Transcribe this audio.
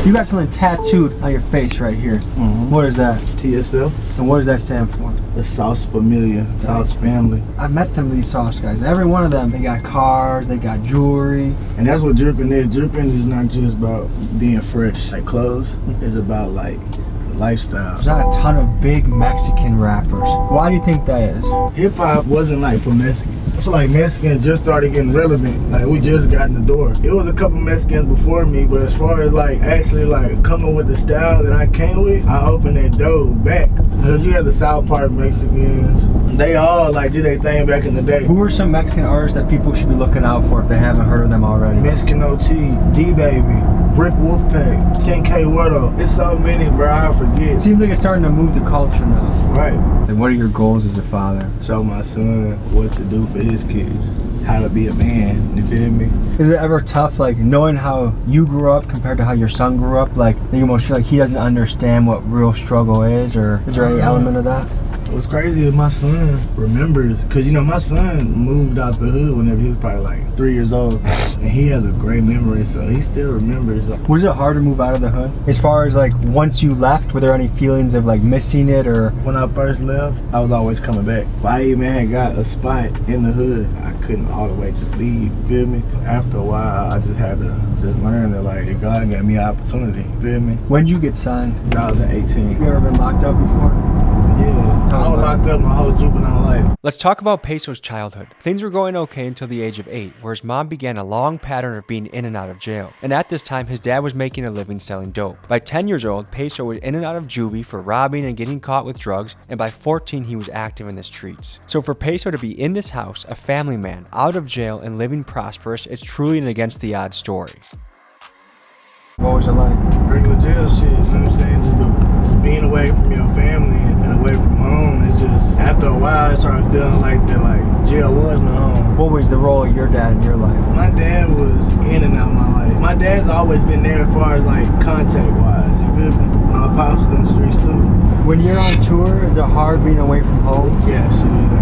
You got something tattooed on your face right here. What is that? TSF. And what does that stand for? The Sauce Familia, Sauce Family. I've met some of these sauce guys. Every one of them, they got cars, they got jewelry. And that's what dripping is. Dripping is not just about being fresh, like clothes. It's about like lifestyle. There's not a ton of big Mexican rappers. Why do you think that is? Hip hop wasn't like for Mexicans. I feel like Mexicans just started getting relevant. Like we just got in the door. It was a couple Mexicans before me, but as far as like actually like coming with the style that I came with, I opened that door back. Because you had the South Park Mexicans. They all like did their thing back in the day. Who are some Mexican artists that people should be looking out for if they haven't heard of them already? Mexican OT, D-Baby, Brick Wolfpack, 10K Wordo. It's so many, bro, I forget. It seems like it's starting to move the culture now. Right. And what are your goals as a father? Show my son what to do for his kids. How to be a man, you feel me? Is it ever tough, like, knowing how you grew up compared to how your son grew up? Like, you almost feel like he doesn't understand what real struggle is, or is there any element of that? What's crazy is my son remembers, because, you know, my son moved out the hood whenever he was probably like 3 years old, and he has a great memory, so he still remembers. Was it hard to move out of the hood? As far as, like, once you left, were there any feelings of, like, missing it, or? When I first left, I was always coming back. If I even had got a spot in the hood, I couldn't all the way just leave, you feel me? After a while, I just had to just learn that, like, God gave me an opportunity, you feel me? When did you get signed? 2018. You ever been locked up before? Yeah, I was locked up my whole juvenile life. Let's talk about Peso's childhood. Things were going okay until the age of 8, where his mom began a long pattern of being in and out of jail. And at this time, his dad was making a living selling dope. By 10 years old, Peso was in and out of juvie for robbing and getting caught with drugs, and by 14, he was active in the streets. So for Peso to be in this house, a family man, out of jail, and living prosperous, it's truly an against the odds story. What was it like? Regular jail shit, you know what I'm saying? Just being away from your family and away from home, it's just, after a while, I started feeling like that, like, jail was my home. What was the role of your dad in your life? My dad was in and out of my life. My dad's always been there as far as, like, contact-wise, you feel me? My pops in the streets, too. When you're on tour, is it hard being away from home? Yeah, shit.